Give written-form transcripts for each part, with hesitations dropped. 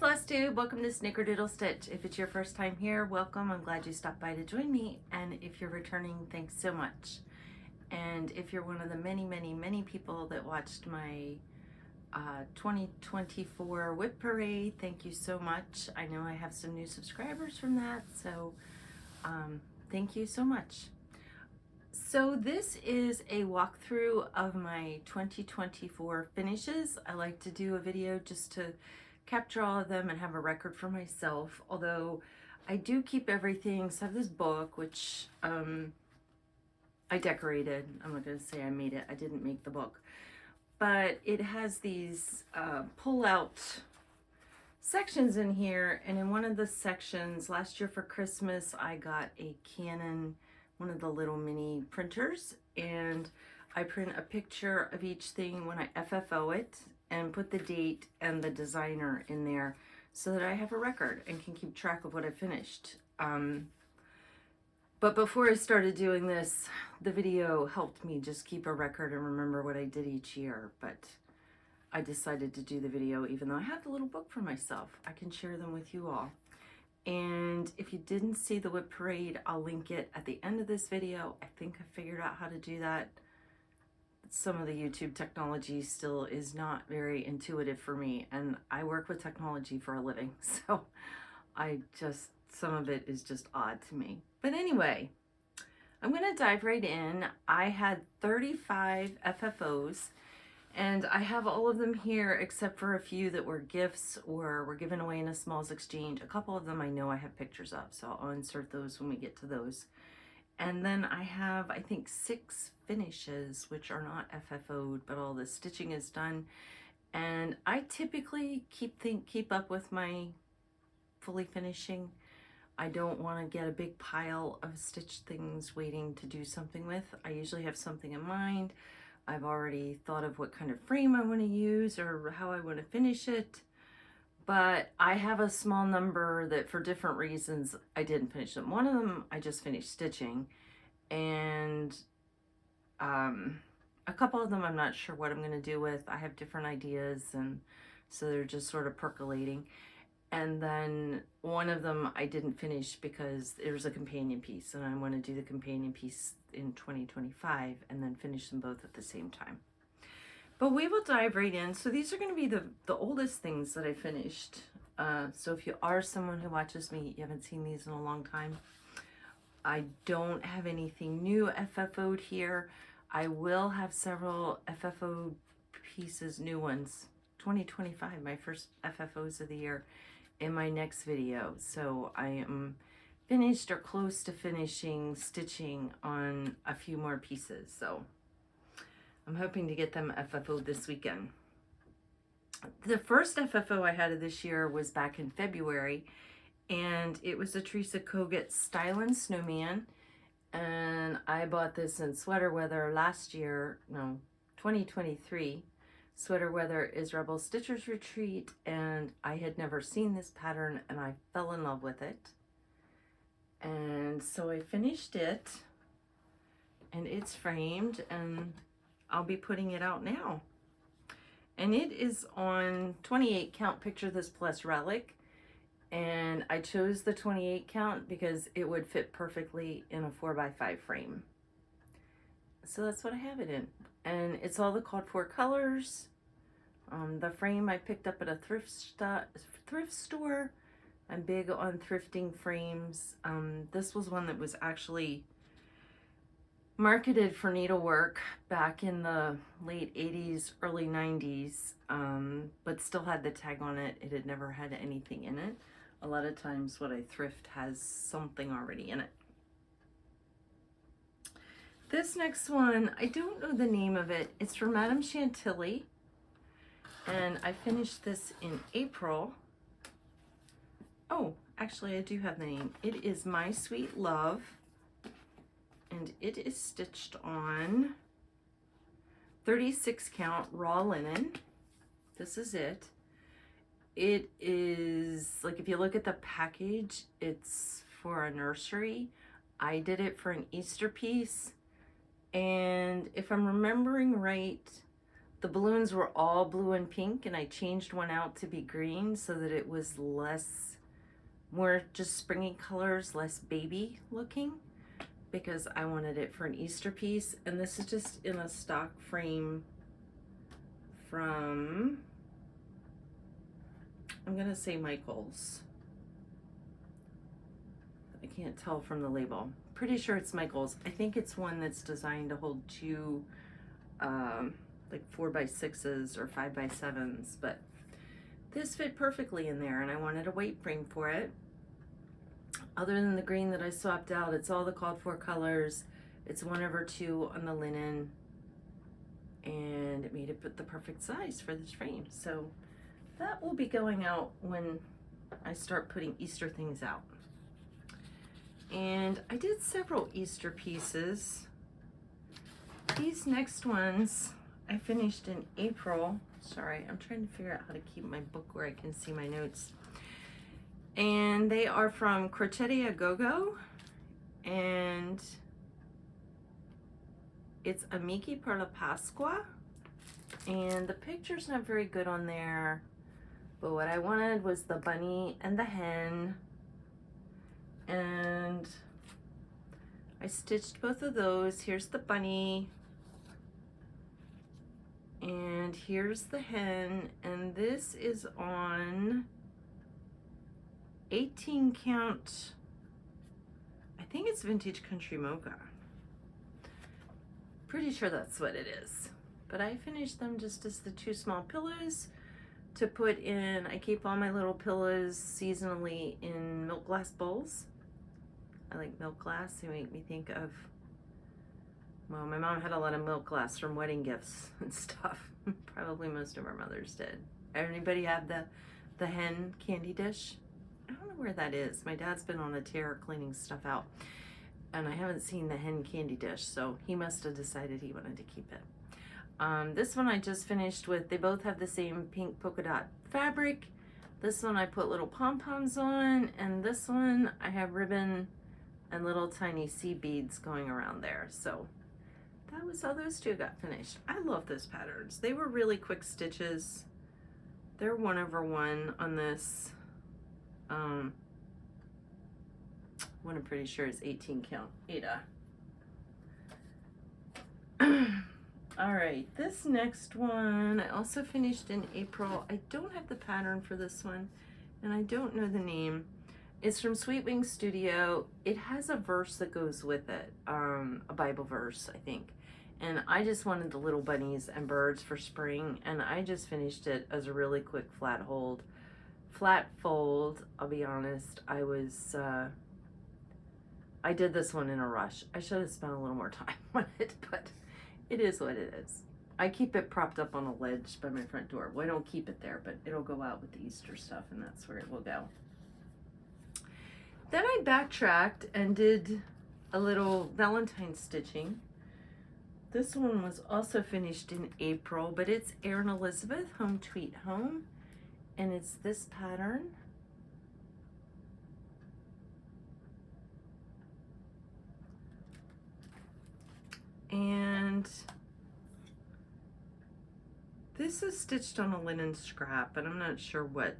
Flosstube, welcome to Snickerdoodle Stitch. If it's your first time here, welcome. I'm glad you stopped by to join me. And if you're returning, thanks so much. And if you're one of the many people that watched my 2024 WIP Parade, thank you so much. I know I have some new subscribers from that, so thank you so much. So this is a walkthrough of my 2024 finishes. I like to do a video just to capture all of them and have a record for myself, although I do keep everything. So I have this book which I decorated. I'm not going to say I made it. I didn't make the book, but it has these pull out sections in here, and in one of the sections last year for Christmas I got a Canon, one of the little mini printers, and I print a picture of each thing when I FFO it and put the date and the designer in there so that I have a record and can keep track of what I finished. But before I started doing this, the video helped me just keep a record and remember what I did each year. But I decided to do the video even though I have the little book for myself. I can share them with you all. And if you didn't see the WIP Parade, I'll link it at the end of this video. I think I figured out how to do that. Some of the YouTube technology still is not very intuitive for me, and I work with technology for a living, so some of it is just odd to me. But anyway, I'm going to dive right in. I had 35 FFOs, and I have all of them here except for a few that were gifts or were given away in a smalls exchange. A couple of them I know I have pictures of, so I'll insert those when we get to those. And then I have, I think, 6 finishes, which are not FFO'd, but all the stitching is done. And I typically keep up with my fully finishing. I don't want to get a big pile of stitched things waiting to do something with. I usually have something in mind. I've already thought of what kind of frame I want to use or how I want to finish it. But I have a small number that for different reasons I didn't finish them. One of them I just finished stitching, and a couple of them I'm not sure what I'm going to do with. I have different ideas, and so they're just sort of percolating. And then one of them I didn't finish because there was a companion piece, and I want to do the companion piece in 2025 and then finish them both at the same time. But we will dive right in. So these are going to be the oldest things that I finished. So if you are someone who watches me, you haven't seen these in a long time, I don't have anything new FFO'd here. I will have several FFO pieces, new ones, 2025, my first FFOs of the year, in my next video. So I am finished or close to finishing stitching on a few more pieces. So I'm hoping to get them FFO'd this weekend. The first FFO I had of this year was back in February, and it was a Teresa Kogut Stylin' Snowman. And I bought this in sweater weather last year, no, 2023. Sweater weather is Rebel Stitchers Retreat, and I had never seen this pattern and I fell in love with it. And so I finished it, and it's framed, and I'll be putting it out now. And it is on 28 count. Picture this plus relic. And I chose the 28 count because it would fit perfectly in a 4x5 frame. So that's what I have it in. And it's all the called for colors. The frame I picked up at a thrift store. I'm big on thrifting frames. This was one that was actually marketed for needlework back in the late 80s, early 90s, but still had the tag on it. It had never had anything in it. A lot of times what I thrift has something already in it. This next one, I don't know the name of it. It's from Madame Chantilly, and I finished this in April. Oh, actually I do have the name. It is My Sweet Love. And it is stitched on 36 count raw linen. This is it. It is, like, if you look at the package, it's for a nursery. I did it for an Easter piece. And if I'm remembering right, the balloons were all blue and pink, and I changed one out to be green so that it was more just springy colors, less baby looking, because I wanted it for an Easter piece. And this is just in a stock frame from, I'm gonna say Michael's. I can't tell from the label. Pretty sure it's Michael's. I think it's one that's designed to hold two like 4x6s or 5x7s, but this fit perfectly in there, and I wanted a weight frame for it. Other than the green that I swapped out, it's all the called for colors. It's 1/2 on the linen, and it made it the perfect size for this frame. So that will be going out when I start putting Easter things out. And I did several Easter pieces. These next ones I finished in April. Sorry, I'm trying to figure out how to keep my book where I can see my notes. And they are from Teresa Kogut, and it's Amici per la Pasqua. And the picture's not very good on there, but what I wanted was the bunny and the hen. And I stitched both of those. Here's the bunny, and here's the hen, and this is on 18 count. I think it's Vintage Country Mocha. Pretty sure that's what it is. But I finished them just as the 2 small pillows to put in. I keep all my little pillows seasonally in milk glass bowls. I like milk glass. They make me think of, well, my mom had a lot of milk glass from wedding gifts and stuff. Probably most of our mothers did. Anybody have the hen candy dish? I don't know where that is. My dad's been on a tear cleaning stuff out, and I haven't seen the hen candy dish, so he must have decided he wanted to keep it. This one I just finished with. They both have the same pink polka dot fabric. This one I put little pom-poms on, and this one I have ribbon and little tiny seed beads going around there. So that was how those 2 got finished. I love those patterns. They were really quick stitches. They're 1/1 on this. One I'm pretty sure is 18 count Ada. All right, this next one I also finished in April. I don't have the pattern for this one, and I don't know the name. It's from Sweet Wing Studio. It has a verse that goes with it, a Bible verse, I think. And I just wanted the little bunnies and birds for spring, and I just finished it as a really quick flat fold. I'll be honest, I did this one in a rush. I should have spent a little more time on it, but it is what it is. I keep it propped up on a ledge by my front door. Well, I don't keep it there, but it'll go out with the Easter stuff, and that's where it will go. Then I backtracked and did a little Valentine stitching. This one was also finished in April, but it's Erin Elizabeth, Home Tweet Home, and it's this pattern. And this is stitched on a linen scrap, and I'm not sure what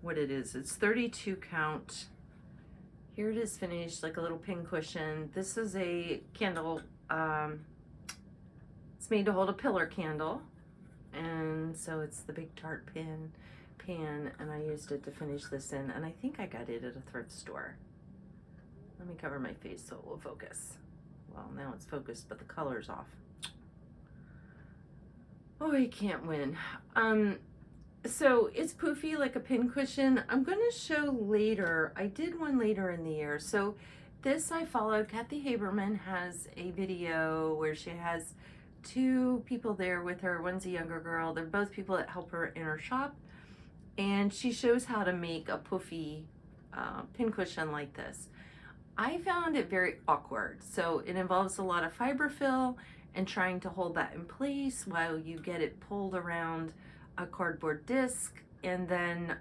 it is. It's 32 count. Here it is finished, like a little pin cushion. This is a candle. It's made to hold a pillar candle, and so it's the big tart pan, and I used it to finish this in, and I think I got it at a thrift store. Let me cover my face so it will focus. Well, now it's focused, but the color's off. Oh, I can't win. So it's poofy like a pin cushion. I'm going to show later. I did one later in the year. So this I followed. Kathy Haberman has a video where she has 2 people there with her. One's a younger girl. They're both people that help her in her shop. And she shows how to make a poofy pin cushion like this. I found it very awkward. So it involves a lot of fiber fill and trying to hold that in place while you get it pulled around a cardboard disc, and then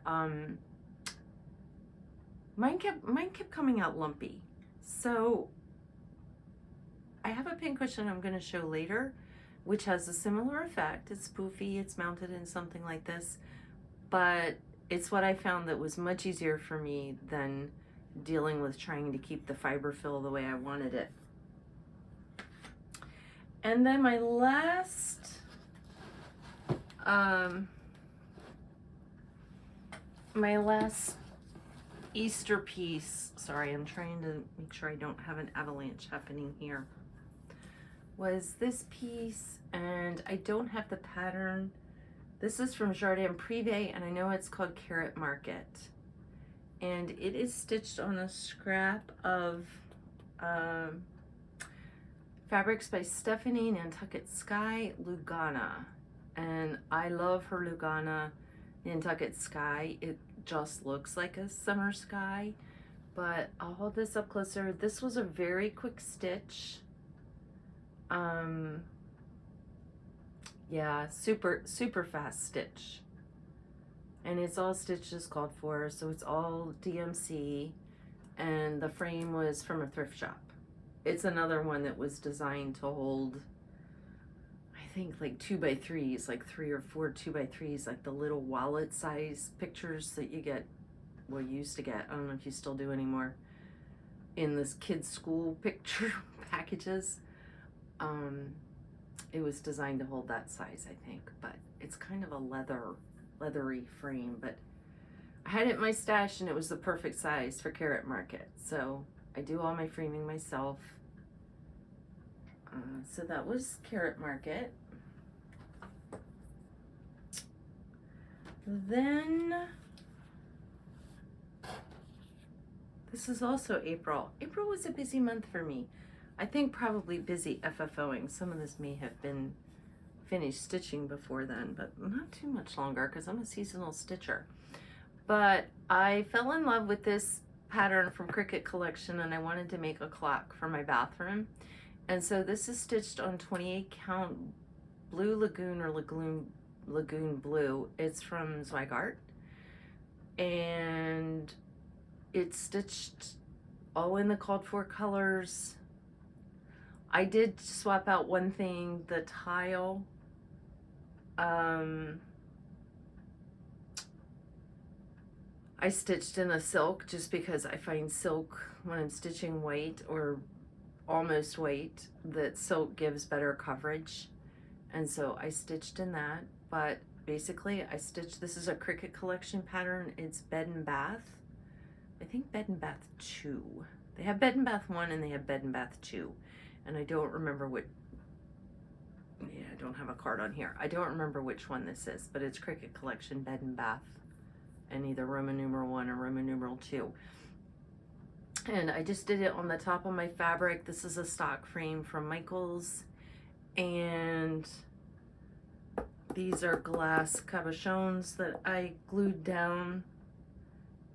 mine kept coming out lumpy. So I have a pin cushion I'm going to show later which has a similar effect. It's poofy, it's mounted in something like this, but it's what I found that was much easier for me than dealing with trying to keep the fiber fill the way I wanted it. And then my last Easter piece, sorry, I'm trying to make sure I don't have an avalanche happening here, was this piece, and I don't have the pattern. This is from Jardin Priv&eacute, and I know it's called Carrot Market. And it is stitched on a scrap of Fabrics by Stephanie Nantucket Sky Lugana. And I love her Lugana Nantucket Sky. It just looks like a summer sky, but I'll hold this up closer. This was a very quick stitch. Yeah, super fast stitch. And it's all stitched as called for, so it's all DMC, and the frame was from a thrift shop. It's another one that was designed to hold, I think, like 2x3s, like 3 or 4 2x3s, like the little wallet size pictures that you get, well, you used to get, I don't know if you still do anymore, in this kids' school picture packages. It was designed to hold that size, I think, but it's kind of a leathery frame, but I had it in my stash and it was the perfect size for Carrot Market. So I do all my framing myself. So that was Carrot Market. Then this is also April. April was a busy month for me. I think probably busy FFOing. Some of this may have been finished stitching before then, but not too much longer because I'm a seasonal stitcher. But I fell in love with this pattern from Cricut collection, and I wanted to make a clock for my bathroom. And so this is stitched on 28 count Blue Lagoon or Lagoon Blue. It's from Zweigart, and it's stitched all in the called for colors. I did swap out one thing, the tile. I stitched in a silk just because I find silk when I'm stitching white or almost white, that silk gives better coverage. And so I stitched in that, but basically I stitched, this is a Cricut collection pattern. It's Bed and Bath. I think Bed and Bath 2. They have Bed and Bath 1 and they have Bed and Bath 2. And I don't remember what, yeah, I don't have a card on here. I don't remember which one this is, but it's Cricut collection Bed and Bath, and either Roman numeral 1 or Roman numeral 2. And I just did it on the top of my fabric. This is a stock frame from Michaels, and these are glass cabochons that I glued down,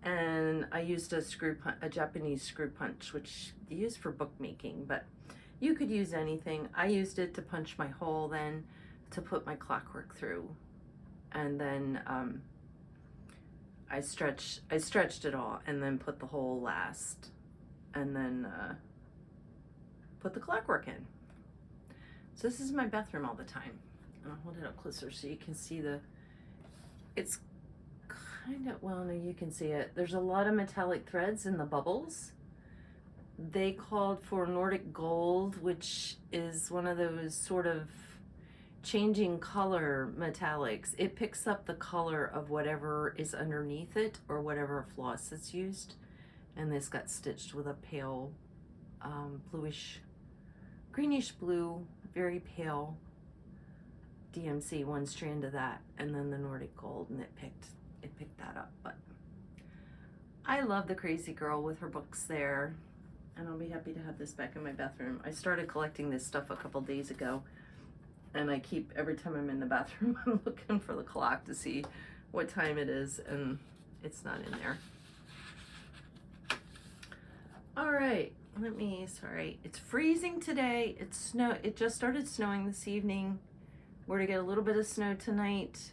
and I used a Japanese screw punch, which you use for bookmaking, but you could use anything. I used it to punch my hole, then to put my clockwork through, and then I stretched it all, and then put the hole last, and then put the clockwork in. So this is my bathroom all the time. And I'll hold it up closer so you can see it's kind of, well, no, you can see it. There's a lot of metallic threads in the bubbles. They called for Nordic Gold, which is one of those sort of changing color metallics. It picks up the color of whatever is underneath it or whatever floss is used. And this got stitched with a pale bluish, greenish blue, very pale DMC, one strand of that, and then the Nordic Gold, and it picked that up. But I love the crazy girl with her books there. And I'll be happy to have this back in my bathroom. I started collecting this stuff a couple days ago, and I keep, every time I'm in the bathroom, I'm looking for the clock to see what time it is, and it's not in there. All right, sorry, it's freezing today. It just started snowing this evening. We're to get a little bit of snow tonight.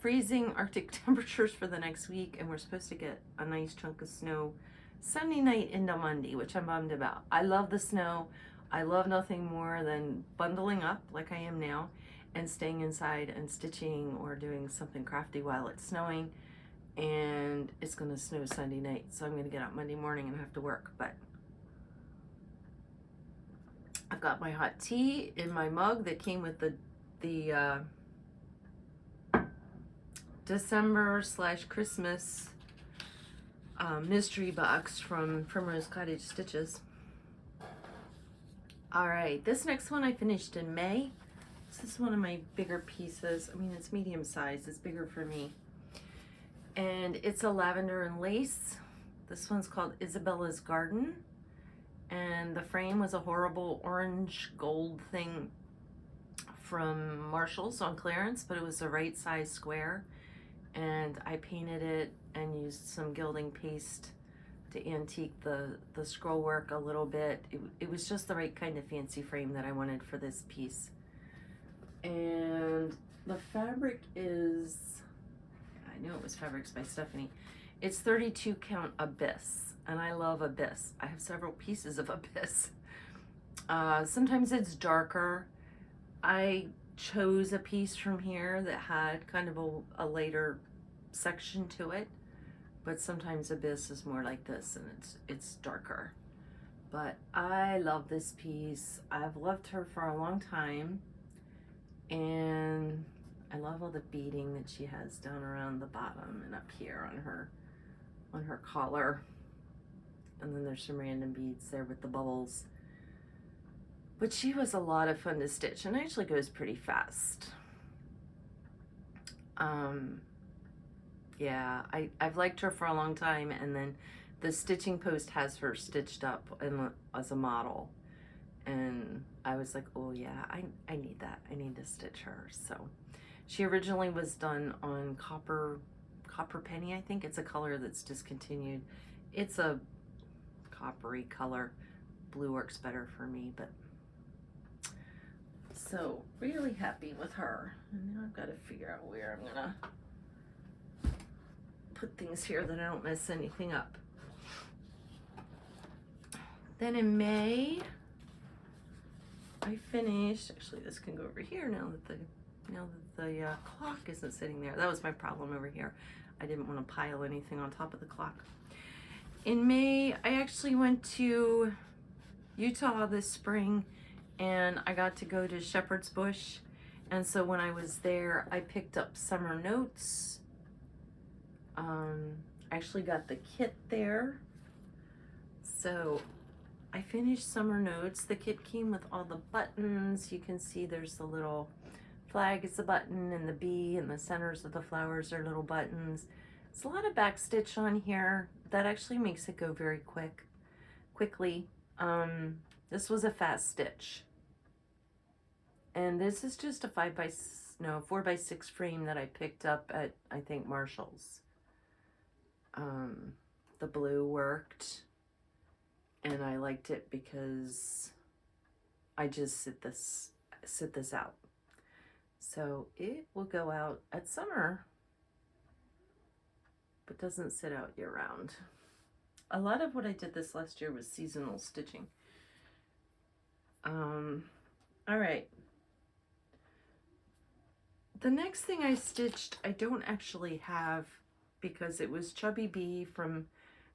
Freezing Arctic temperatures for the next week, and we're supposed to get a nice chunk of snow Sunday night into Monday, which I'm bummed about. I love the snow. I love nothing more than bundling up like I am now and staying inside and stitching or doing something crafty while it's snowing. And it's gonna snow Sunday night, so I'm gonna get up Monday morning and have to work. But I've got my hot tea in my mug that came with the December/Christmas mystery box from Primrose Cottage Stitches. All right, this next one I finished in May. This is one of my bigger pieces. I mean, it's medium size, it's bigger for me. And it's a Lavender and Lace. This one's called Isabella's Garden. And the frame was a horrible orange gold thing from Marshall's on clearance, but it was the right size square. And I painted it and used some gilding paste to antique the scroll work a little bit. It was just the right kind of fancy frame that I wanted for this piece. And the fabric is, I knew it was Fabrics by Stephanie. It's 32 count Abyss, and I love Abyss. I have several pieces of Abyss. Sometimes it's darker. I chose a piece from here that had kind of a later section to it, but sometimes Abyss is more like this and it's darker. But I love this piece. I've loved her for a long time, and I love all the beading that she has down around the bottom and up here on her collar. And then there's some random beads there with the bubbles. But she was a lot of fun to stitch, and actually goes pretty fast. Yeah, I've liked her for a long time, and then the stitching post has her stitched up as a model. And I was like, oh yeah, I need that. I need to stitch her. So she originally was done on copper penny, I think. It's a color that's discontinued. It's a coppery color. Blue works better for me, but so really happy with her. And now I've got to figure out where I'm gonna put things here that I don't mess anything up. Then in May, I finished, actually this can go over here now that the clock isn't sitting there. That was my problem over here. I didn't want to pile anything on top of the clock. In May, I actually went to Utah this spring, and I got to go to Shepherd's Bush. And so when I was there, I picked up summer notes. I actually got the kit there. So I finished summer notes. The kit came with all the buttons. You can see there's the little flag is a button, and the bee and the centers of the flowers are little buttons. It's a lot of back stitch on here. That actually makes it go very quickly. This was a fast stitch. And this is just a 4x6 frame that I picked up at, I think, Marshall's. The blue worked, and I liked it because I just sit this out. So it will go out at summer, but doesn't sit out year round. A lot of what I did this last year was seasonal stitching. All right. The next thing I stitched, I don't actually have, because it was Chubby Bee from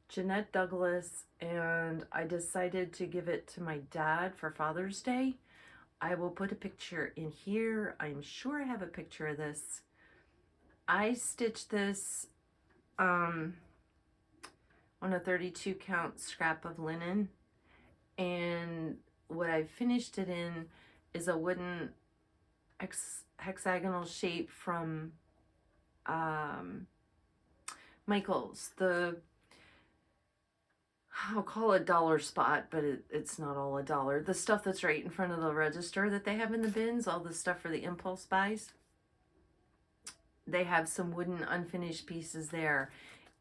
Janette Douglas, and I decided to give it to my dad for Father's Day. I will put a picture in here. I'm sure I have a picture of this. I stitched this on a 32 count scrap of linen, and what I finished it in is a wooden hexagonal shape from Michael's. I'll call it dollar spot, but it's not all a dollar. The stuff that's right in front of the register that they have in the bins, all the stuff for the impulse buys. They have some wooden unfinished pieces there,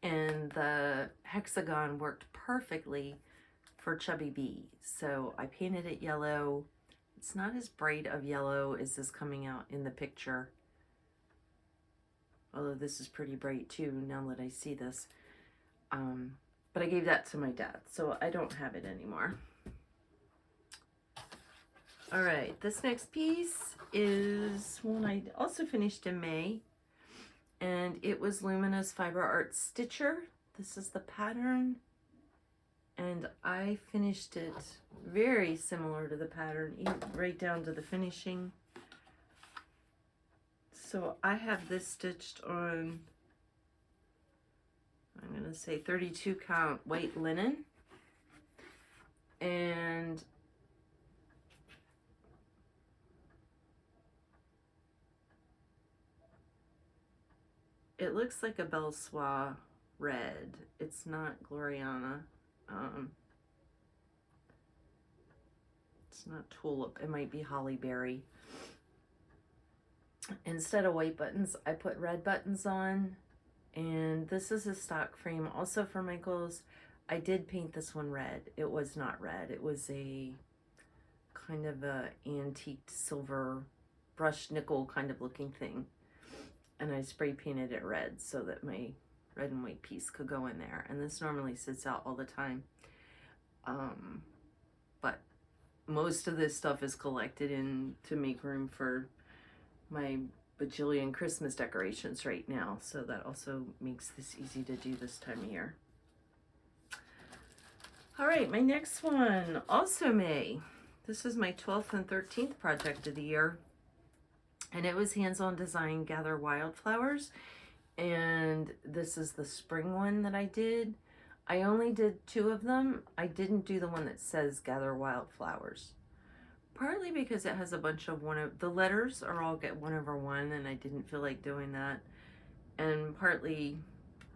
and the hexagon worked perfectly for Chubby Bee. So I painted it yellow. It's not as bright of yellow as is coming out in the picture. Although this is pretty bright too, now that I see this. But I gave that to my dad, so I don't have it anymore. All right, this next piece is one I also finished in May, and it was Luminous Fiber Art Stitcher. This is the pattern, and I finished it very similar to the pattern, right down to the finishing. So I have this stitched on, I'm gonna say 32 count white linen, and it looks like a Belle Soie red. It's not Gloriana. It's not tulip. It might be holly berry. Instead of white buttons, I put red buttons on. And this is a stock frame also for Michael's. I did paint this one red. It was not red. It was a kind of a antiqued silver brushed nickel kind of looking thing. And I spray painted it red so that my red and white piece could go in there. And this normally sits out all the time. But most of this stuff is collected in to make room for my bajillion Christmas decorations right now. So that also makes this easy to do this time of year. All right, my next one, also May. This is my 12th and 13th project of the year. And it was hands-on design, Gather Wildflowers. And this is the spring one that I did. I only did 2 of them. I didn't do the one that says Gather Wildflowers. Partly because it has a bunch of the letters are all get 1/1, and I didn't feel like doing that. And partly,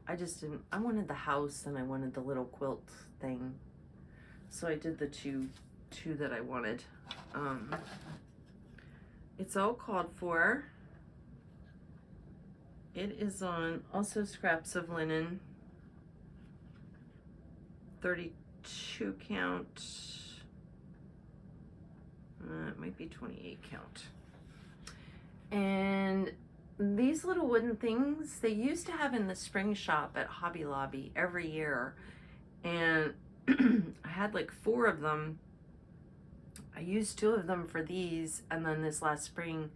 I just didn't, I wanted the house and I wanted the little quilt thing. So I did the two that I wanted. It's all called for. It is on also scraps of linen, 32 count. It might be 28 count. And these little wooden things, they used to have in the spring shop at Hobby Lobby every year. And I had like 4 of them. I used 2 of them for these, and then this last spring.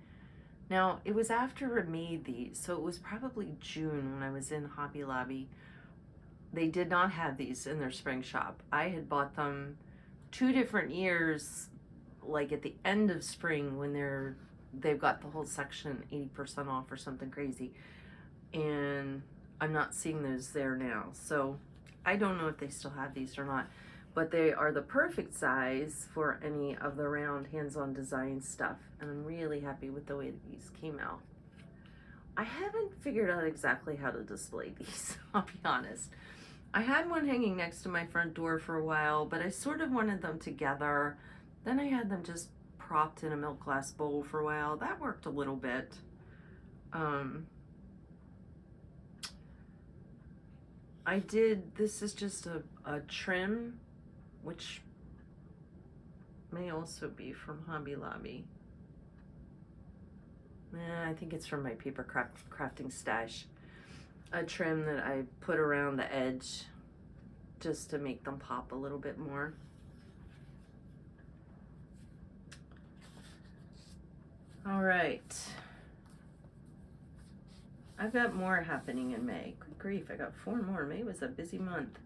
Now, it was after I made these, so it was probably June when I was in Hobby Lobby. They did not have these in their spring shop. I had bought them 2 different years, like at the end of spring when they've got the whole section 80% off or something crazy. And I'm not seeing those there now. So I don't know if they still have these or not, but they are the perfect size for any of the round hands-on design stuff. And I'm really happy with the way that these came out. I haven't figured out exactly how to display these, I'll be honest. I had one hanging next to my front door for a while, but I sort of wanted them together. Then I had them just propped in a milk glass bowl for a while. That worked a little bit. This is just a trim, which may also be from Hobby Lobby. I think it's from my paper crafting stash. A trim that I put around the edge just to make them pop a little bit more. All right. I've got more happening in May. Good grief, I got 4 more. May was a busy month.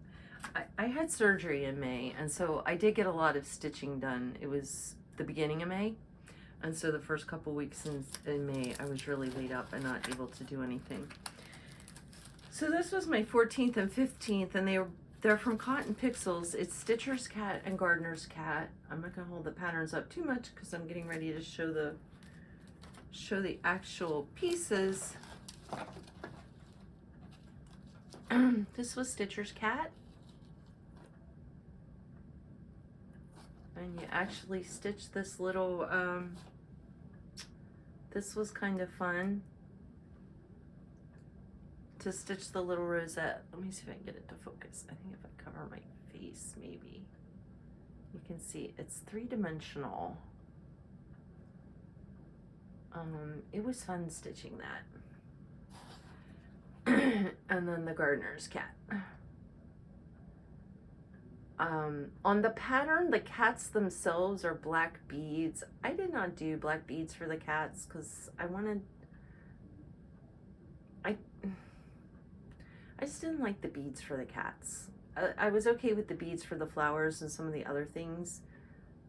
I had surgery in May, and so I did get a lot of stitching done. It was the beginning of May, and so the first couple weeks in May, I was really laid up and not able to do anything. So this was my 14th and 15th, and they're from Cotton Pixels. It's Stitcher's Cat and Gardener's Cat. I'm not gonna hold the patterns up too much because I'm getting ready to show the actual pieces. This was Stitcher's Cat. And you actually stitch this little, this was kind of fun to stitch the little rosette. Let me see if I can get it to focus. I think if I cover my face, maybe you can see it's 3-dimensional. It was fun stitching that. And then the Gardener's Cat. On the pattern, the cats themselves are black beads. I did not do black beads for the cats because I just didn't like the beads for the cats. I was okay with the beads for the flowers and some of the other things,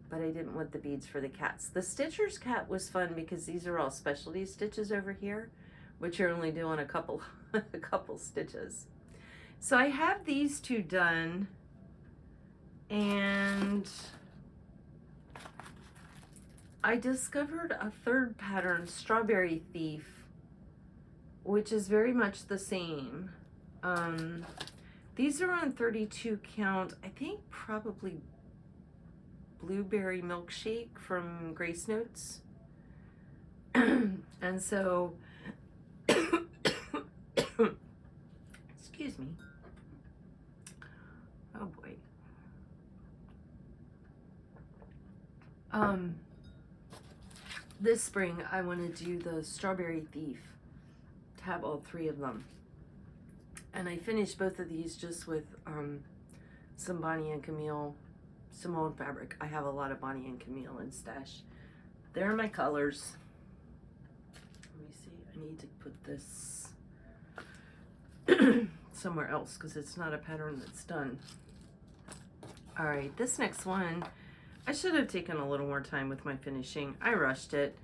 but I didn't want the beads for the cats. The Stitcher's cat was fun because these are all specialty stitches over here, which are only doing a couple a couple stitches. So I have these two done, and I discovered a third pattern, Strawberry Thief, which is very much the same. These are on 32 count, I think probably Blueberry Milkshake from Grace Notes. And so, excuse me. Oh boy. This spring I want to do the Strawberry Thief, to have all three of them. And I finished both of these just with some Bonnie and Camille Simone fabric. I have a lot of Bonnie and Camille in stash. There are my colors. Let me see, I need to put this somewhere else because it's not a pattern that's done. All right, this next one, I should have taken a little more time with my finishing. I rushed it.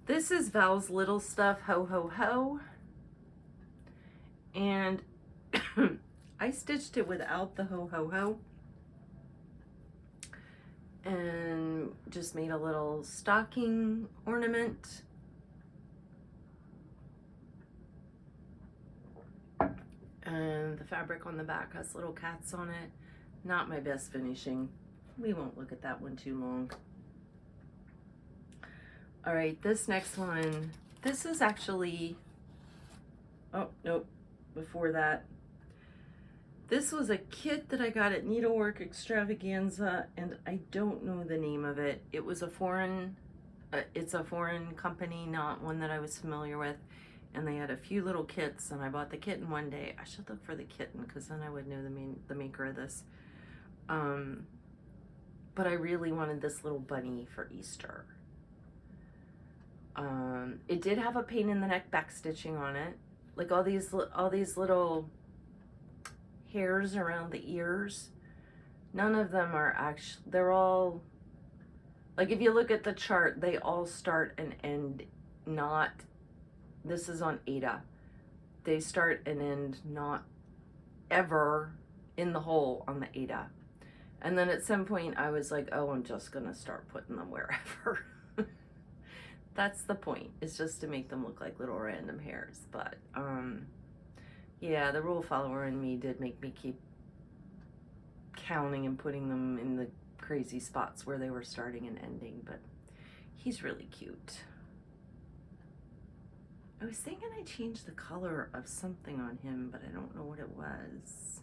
This is Val's Little Stuff Ho Ho Ho. And I stitched it without the ho ho ho and just made a little stocking ornament. And the fabric on the back has little cats on it. Not my best finishing. We won't look at that one too long. All right, this next one, this is actually, oh, nope, before that. This was a kit that I got at Needlework Extravaganza, and I don't know the name of it. It was a foreign, it's a foreign company, not one that I was familiar with. And they had a few little kits, and I bought the kitten one day. I should look for the kitten, because then I would know the maker of this. But I really wanted this little bunny for Easter. It did have a pain in the neck back stitching on it. Like all these little hairs around the ears. None of them are actually, they're all, like if you look at the chart, they all start and end not, this is on Ada. They start and end not ever in the hole on the Ada. And then at some point I was like, oh, I'm just gonna start putting them wherever. That's the point. It's just to make them look like little random hairs. But yeah, the rule follower in me did make me keep counting and putting them in the crazy spots where they were starting and ending. But he's really cute. I was thinking I changed the color of something on him, but I don't know what it was.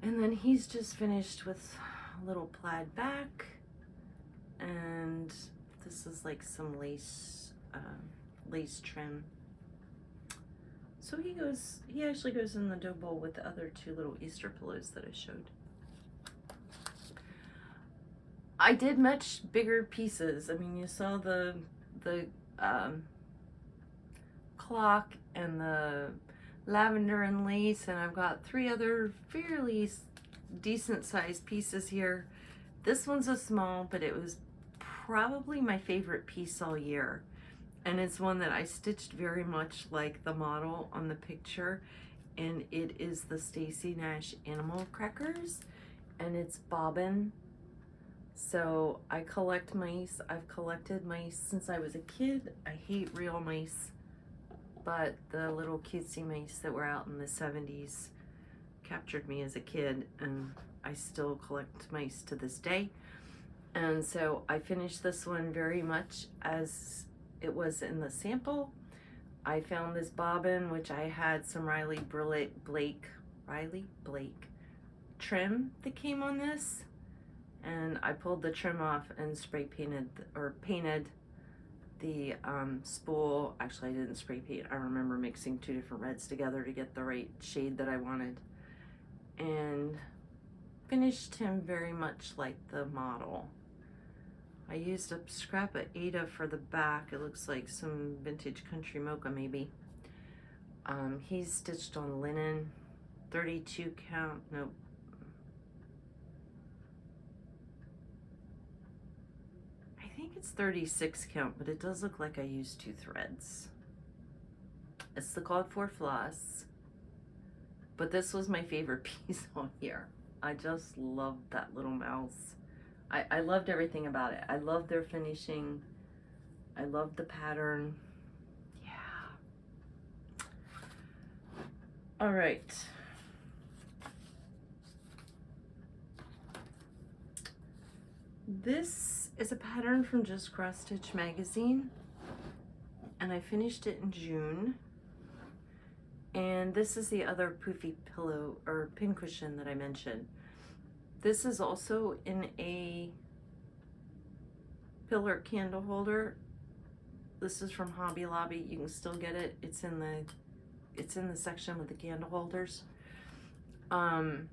And then he's just finished with a little plaid back, and this is like some lace, lace trim. So he actually goes in the dough bowl with the other two little Easter pillows that I showed. I did much bigger pieces. I mean, you saw the clock and the lavender and lace, and I've got 3 other fairly decent sized pieces here. This one's a small, but it was probably my favorite piece all year, and it's one that I stitched very much like the model on the picture, and it is the Stacy Nash Animal Crackers, and it's bobbin. So I collect mice. I've collected mice since I was a kid. I hate real mice, but the little cutesy mice that were out in the 70s captured me as a kid, and I still collect mice to this day. And so I finished this one very much as it was in the sample. I found this bobbin, which I had some Riley Blake trim that came on this, and I pulled the trim off and spray painted or painted the spool. Actually, I didn't spray paint. I remember mixing 2 different reds together to get the right shade that I wanted. And finished him very much like the model. I used a scrap of Ada for the back. It looks like some vintage country mocha maybe. He's stitched on linen, 32 count, nope. I think it's 36 count, but it does look like I used 2 threads. It's the called for floss, but this was my favorite piece on here. I just loved that little mouse. I loved everything about it. I loved their finishing. I loved the pattern. Yeah. All right. This is a pattern from Just Cross Stitch magazine, and I finished it in June. And this is the other poofy pillow or pincushion that I mentioned. This is also in a pillar candle holder. This is from Hobby Lobby. You can still get it. It's in the section with the candle holders. But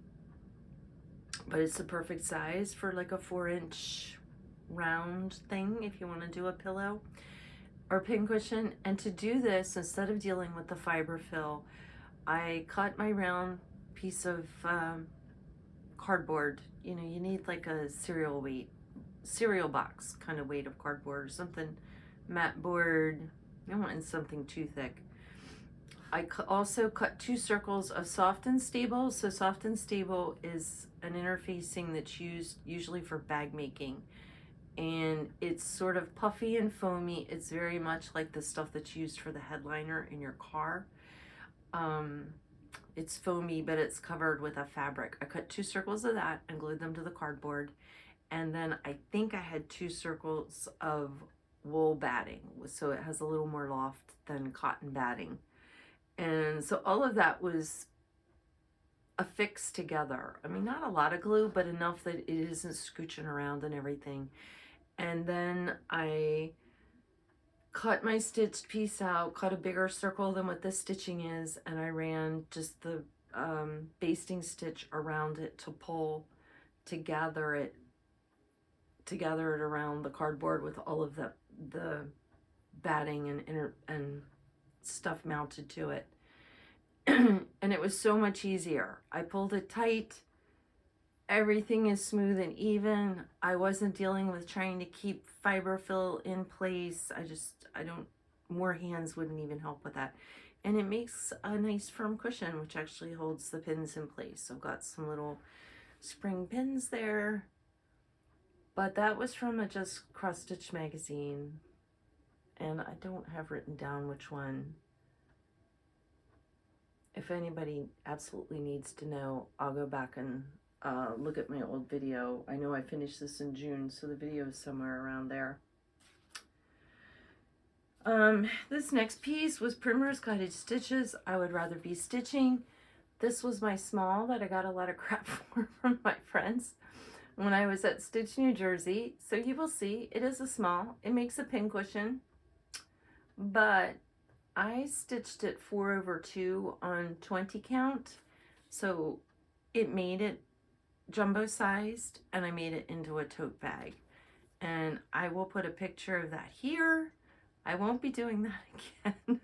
it's the perfect size for like a 4-inch round thing if you want to do a pillow or pincushion. And to do this, instead of dealing with the fiber fill, I cut my round piece of cardboard. You know, you need like a cereal box kind of weight of cardboard or something, mat board. You don't want something too thick. I also cut 2 circles of soft and stable. So soft and stable is an interfacing that's used usually for bag making, and it's sort of puffy and foamy. It's very much like the stuff that's used for the headliner in your car. It's foamy, but it's covered with a fabric. I cut 2 circles of that and glued them to the cardboard. And then I think I had 2 circles of wool batting, so it has a little more loft than cotton batting. And so all of that was affixed together. I mean, not a lot of glue, but enough that it isn't scooching around and everything. And then I cut my stitched piece out, cut a bigger circle than what this stitching is, and I ran just the basting stitch around it to pull, to gather it around the cardboard with all of the batting and stuff mounted to it. And it was so much easier. I pulled it tight. Everything is smooth and even. I wasn't dealing with trying to keep fiber fill in place. More hands wouldn't even help with that. And it makes a nice firm cushion, which actually holds the pins in place. So I've got some little spring pins there. But that was from a Just Cross Stitch magazine. And I don't have written down which one. If anybody absolutely needs to know, I'll go back and look at my old video. I know I finished this in June, so the video is somewhere around there. This next piece was Primrose Cottage stitches. I would rather be stitching. This was my small that I got a lot of crap for from my friends when I was at Stitch, New Jersey. So you will see, it is a small. It makes a pincushion, but I stitched it 4/2 on 20 count. So it made it jumbo sized, and I made it into a tote bag. And I will put a picture of that here. I won't be doing that again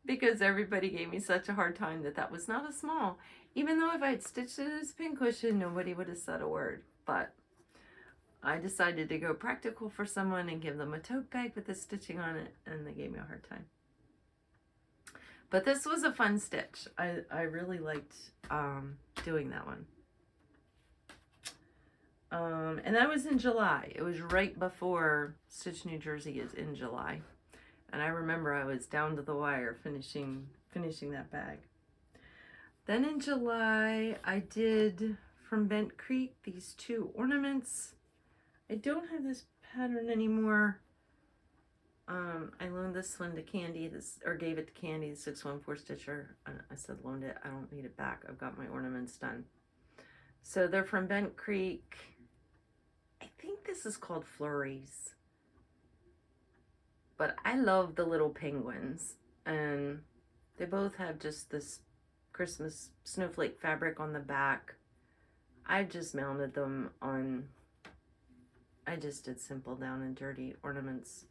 because everybody gave me such a hard time that was not a small. Even though if I had stitched it as a pincushion, nobody would have said a word. But I decided to go practical for someone and give them a tote bag with the stitching on it, and they gave me a hard time. But this was a fun stitch. I really liked doing that one. And that was in July. It was right before Stitch New Jersey is in July. And I remember I was down to the wire finishing that bag. Then in July, I did from Bent Creek these 2 ornaments. I don't have this pattern anymore. I loaned this one to Candy, or gave it to Candy, the 614 stitcher. I said loaned it. I don't need it back. I've got my ornaments done. So they're from Bent Creek. I think this is called Flurries. But I love the little penguins. And they both have just this Christmas snowflake fabric on the back. I've just mounted them on, I just did simple down and dirty ornaments.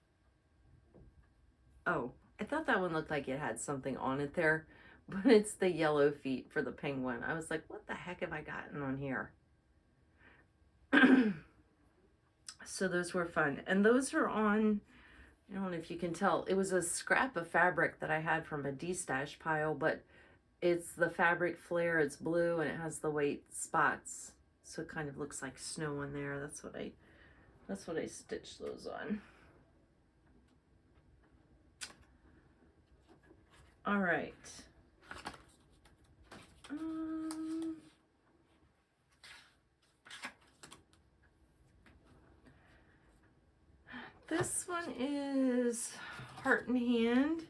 Oh, I thought that one looked like it had something on it there, but it's the yellow feet for the penguin. I was like, what the heck have I gotten on here? So those were fun. And those are on, I don't know if you can tell, it was a scrap of fabric that I had from a de-stash pile, but it's the fabric flare, it's blue, and it has the white spots. So it kind of looks like snow in there. That's what I stitched those on. All right. This one is Heart in Hand,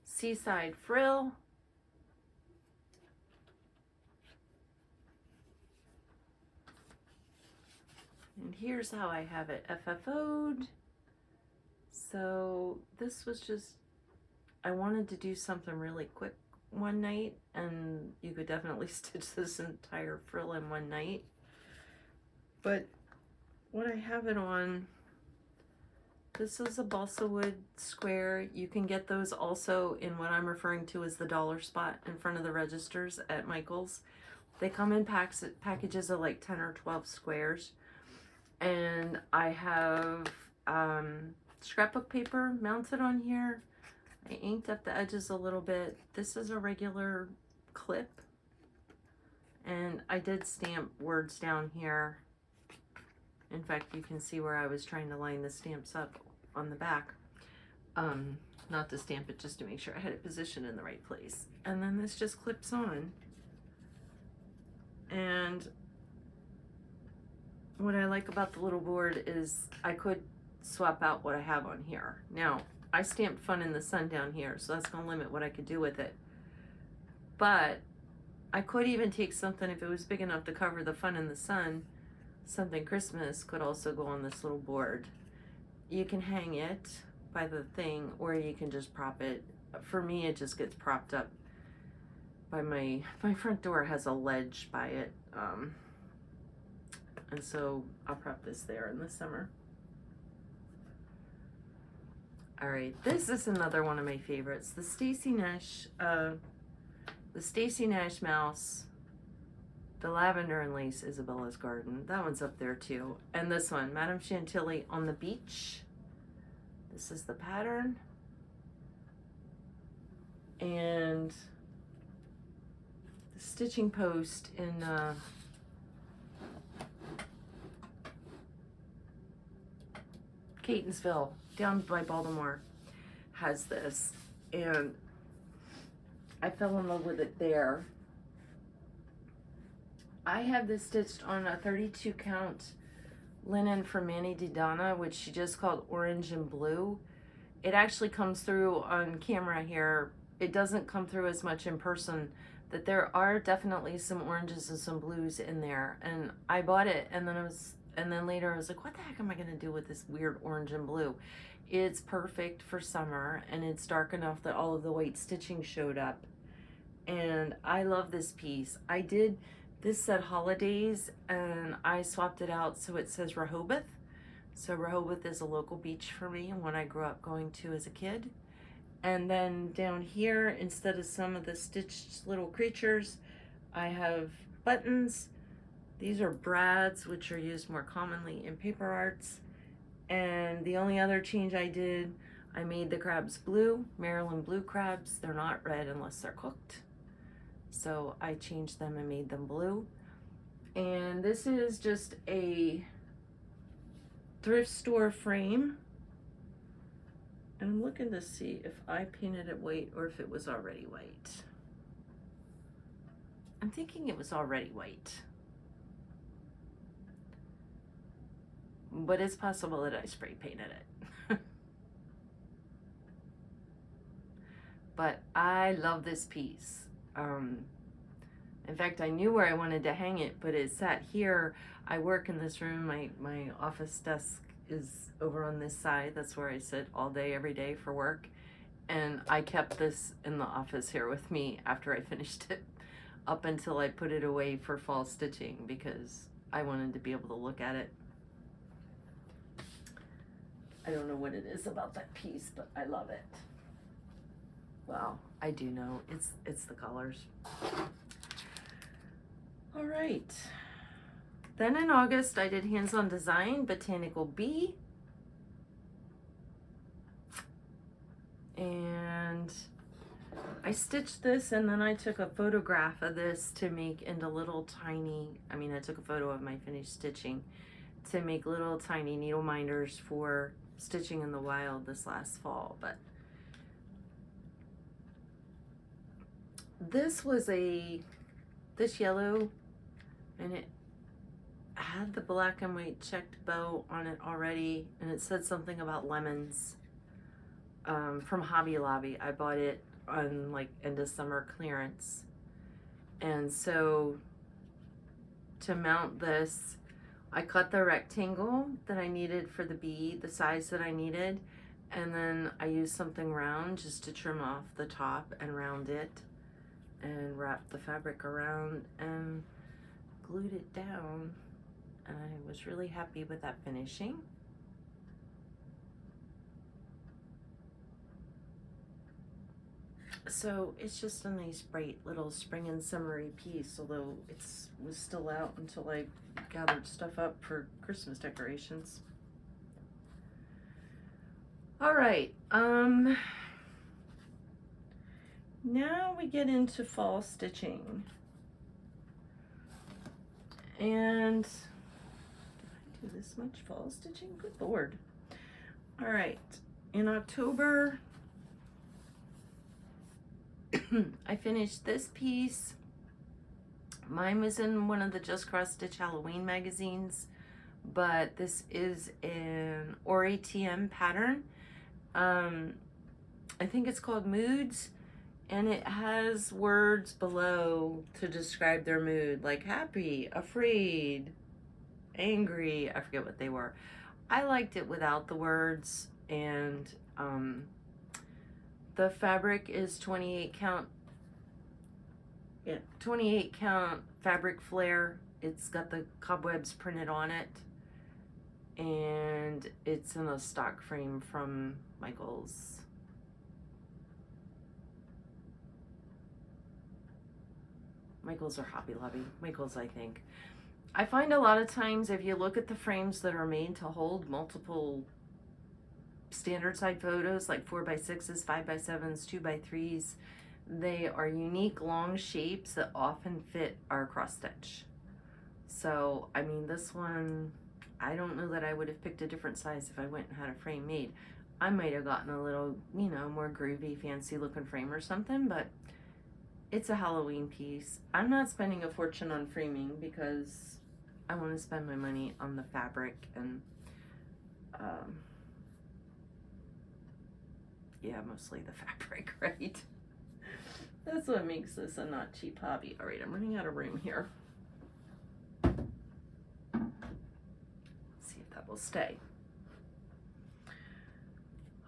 Seaside Frill. And here's how I have it FFO'd. So this was just, I wanted to do something really quick one night, and you could definitely stitch this entire frill in one night. But what I have it on, this is a balsa wood square. You can get those also in what I'm referring to as the dollar spot in front of the registers at Michael's. They come in packages of like 10 or 12 squares. And I have scrapbook paper mounted on here. I inked up the edges a little bit. This is a regular clip. And I did stamp words down here. In fact, you can see where I was trying to line the stamps up on the back. Not to stamp it, just to make sure I had it positioned in the right place. And then this just clips on. And what I like about the little board is I could swap out what I have on here. Now, I stamped Fun in the Sun down here, so that's gonna limit what I could do with it. But I could even take something, if it was big enough to cover the Fun in the Sun, something Christmas could also go on this little board. You can hang it by the thing, or you can just prop it. For me, it just gets propped up by my front door has a ledge by it. And so I'll prop this there in the summer. All right, this is another one of my favorites. The Stacy Nash mouse, the Lavender and Lace Isabella's Garden. That one's up there too. And this one, Madame Chantilly on the Beach. This is the pattern. And the stitching post in Catonsville, down by Baltimore, has this, and I fell in love with it there. I have this stitched on a 32 count linen from Manny Didana, which she just called Orange and Blue. It actually comes through on camera here. It doesn't come through as much in person, that there are definitely some oranges and some blues in there. And I bought it, and then later I was like, what the heck am I gonna do with this weird orange and blue? It's perfect for summer, and it's dark enough that all of the white stitching showed up. And I love this piece. I did, this said holidays, and I swapped it out so it says Rehoboth. So Rehoboth is a local beach for me, and one I grew up going to as a kid. And then down here, instead of some of the stitched little creatures, I have buttons. These are brads, which are used more commonly in paper arts. And the only other change I did, I made the crabs blue, Maryland blue crabs. They're not red unless they're cooked. So I changed them and made them blue. And this is just a thrift store frame. And I'm looking to see if I painted it white or if it was already white. I'm thinking it was already white. But it's possible that I spray painted it. But I love this piece. In fact, I knew where I wanted to hang it, but it sat here. I work in this room. My office desk is over on this side. That's where I sit all day, every day for work. And I kept this in the office here with me after I finished it. up until I put it away for fall stitching because I wanted to be able to look at it. I don't know what it is about that piece, but I love it. Well, I do know. It's the colors. All right. Then in August, I did hands-on design, Botanical Bee. And I stitched this, and then I took a photograph of this to make into little tiny, I took a photo of my finished stitching to make little tiny needle minders for stitching in the wild this last fall. But this was this yellow, and it had the black and white checked bow on it already, and it said something about lemons from Hobby Lobby. I bought it on like end of summer clearance, and so to mount this, I cut the rectangle that I needed for the bee, the size that I needed, and then I used something round just to trim off the top and round it, and wrap the fabric around and glued it down. And I was really happy with that finishing. So it's just a nice bright little spring and summery piece, although it was still out until I gathered stuff up for Christmas decorations. All right, now we get into fall stitching. And did I do this much fall stitching? Good Lord. All right, in October, I finished this piece. Mine was in one of the Just Cross Stitch Halloween magazines, but this is an ORATM pattern. I think it's called Moods, and it has words below to describe their mood, like happy, afraid, angry. I forget what they were. I liked it without the words, and the fabric is 28 count. Yeah, 28 count fabric flare. It's got the cobwebs printed on it, and it's in a stock frame from Michael's. Michael's or Hobby Lobby. Michael's, I think. I find a lot of times if you look at the frames that are made to hold multiple standard side photos, like 4x6s, 5x7s, 2x3s, they are unique long shapes that often fit our cross stitch. So, I mean, this one, I don't know that I would have picked a different size if I went and had a frame made. I might have gotten a little, you know, more groovy, fancy looking frame or something, but it's a Halloween piece. I'm not spending a fortune on framing because I want to spend my money on the fabric and, yeah, mostly the fabric, right? That's what makes this a not cheap hobby. All right, I'm running out of room here. Let's see if that will stay.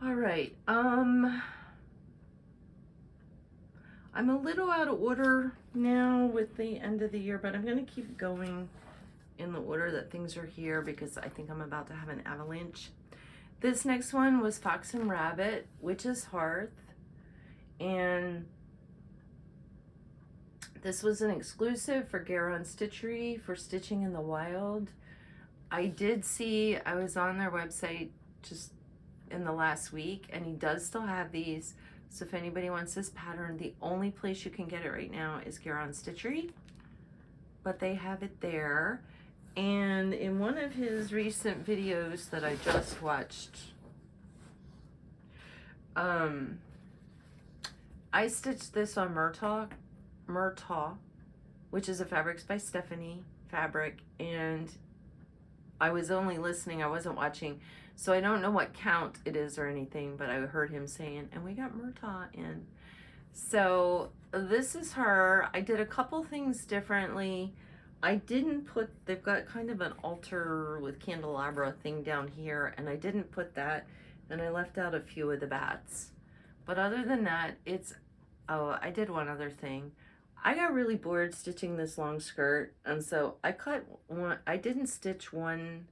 All right, I'm a little out of order now with the end of the year, but I'm gonna keep going in the order that things are here because I think I'm about to have an avalanche. This next one was Fox and Rabbit, Witch's Hearth, and this was an exclusive for Garon Stitchery for stitching in the wild. I did see, I was on their website just in the last week, and he does still have these. So if anybody wants this pattern, the only place you can get it right now is Garon Stitchery, but they have it there. And in one of his recent videos that I just watched, I stitched this on Murtaugh, which is a Fabrics by Stephanie fabric, and I was only listening, I wasn't watching, so I don't know what count it is or anything, but I heard him saying, and we got Murtaugh in. So this is her. I did a couple things differently. I didn't put, they've got kind of an altar with candelabra thing down here, and I didn't put that, and I left out a few of the bats. But other than that, it's, oh, I did one other thing. I got really bored stitching this long skirt, and so I cut one. I didn't stitch one.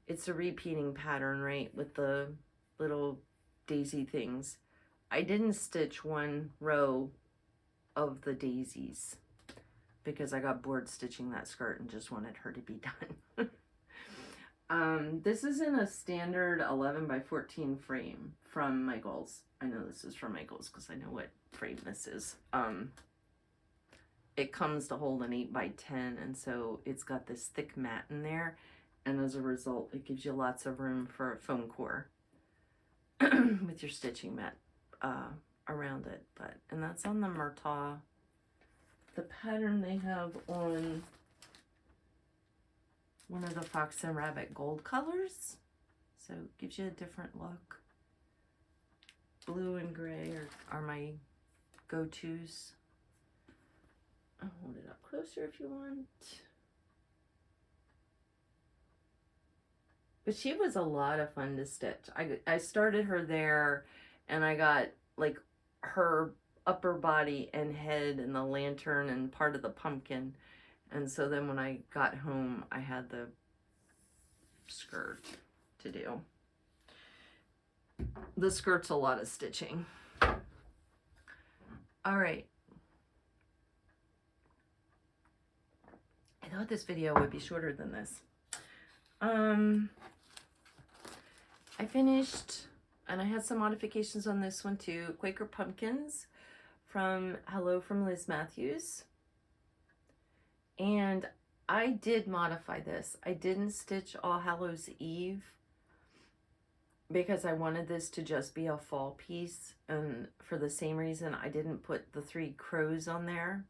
It's a repeating pattern, right, with the little daisy things. I didn't stitch one row of the daisies because I got bored stitching that skirt and just wanted her to be done. This is in a standard 11 by 14 frame from Michaels. I know this is from Michaels because I know what frame this is. It comes to hold an 8 by 10, and so it's got this thick mat in there, and as a result it gives you lots of room for a foam core with your stitching mat around it. And that's on the Murtaugh. The pattern they have on one of the Fox and Rabbit gold colors, so it gives you a different look. Blue and gray are my go-tos. I'll hold it up closer if you want. But she was a lot of fun to stitch. I started her there, and I got like her upper body and head and the lantern and part of the pumpkin. And so then when I got home, I had the skirt to do. The skirt's a lot of stitching. All right. I thought this video would be shorter than this. I finished, and I had some modifications on this one too, Quaker Pumpkins from Hello from Liz Matthews. And I did modify this. I didn't stitch All Hallows Eve because I wanted this to just be a fall piece, and for the same reason I didn't put the 3 crows on there.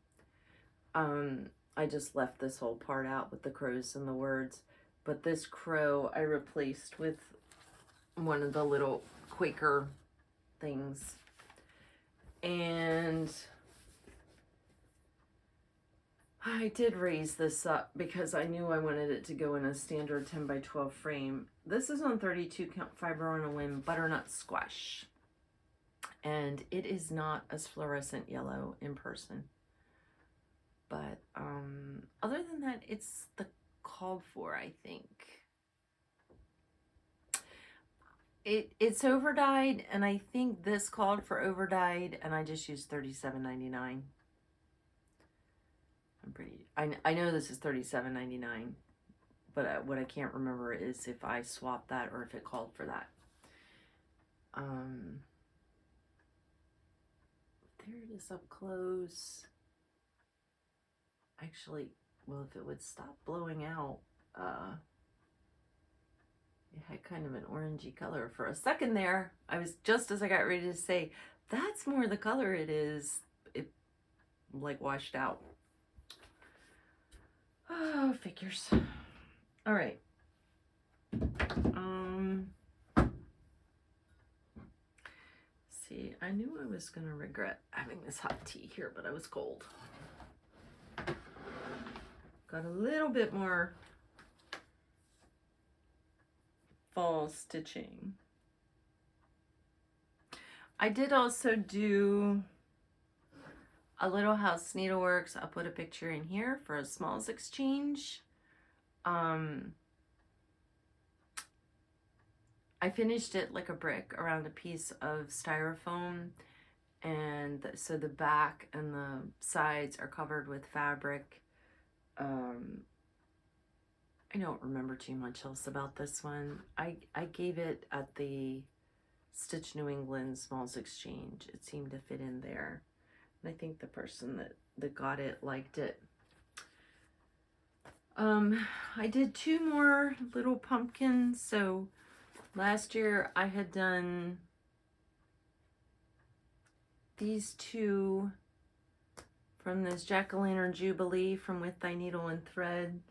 I just left this whole part out with the crows and the words, but this crow I replaced with one of the little Quaker things. And I did raise this up because I knew I wanted it to go in a standard 10 by 12 frame. This is on 32 count fiber on a whim butternut squash, and it is not as fluorescent yellow in person, but other than that, it's the called for, I think. It's over dyed, and I think this called for over dyed, and I just used $37.99. I know this is $37.99, but what I can't remember is if I swapped that or if it called for that. There it is up close. Actually, well, if it would stop blowing out, it had kind of an orangey color for a second there. I was just as I got ready to say, that's more the color it is. It like washed out. Oh, figures. All right. See, I knew I was gonna regret having this hot tea here, but I was cold. Got a little bit more fall stitching. I did also do a Little House Needleworks. I'll put a picture in here for a smalls exchange. I finished it like a brick around a piece of styrofoam, and so the back and the sides are covered with fabric. I don't remember too much else about this one. I gave it at the Stitch New England Smalls Exchange. It seemed to fit in there. And I think the person that got it liked it. I did 2 more little pumpkins. So last year I had done these 2 from this Jack-o'-lantern Jubilee from With Thy Needle and Thread.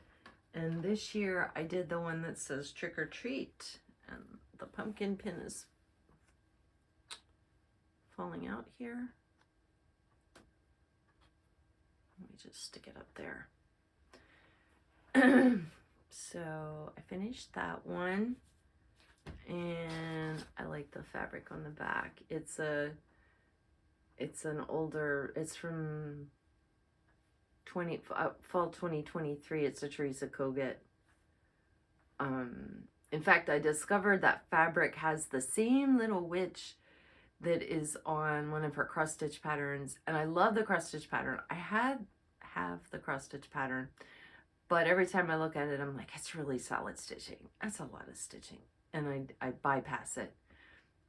And this year I did the one that says Trick or Treat. And the pumpkin pin is falling out here. Let me just stick it up there. So I finished that one, and I like the fabric on the back. It's a It's an older, it's from fall 2023. It's a Teresa Kogut. In fact, I discovered that fabric has the same little witch that is on one of her cross stitch patterns, and I love the cross stitch pattern. I have the cross stitch pattern, but every time I look at it, I'm like, it's really solid stitching. That's a lot of stitching, and I bypass it.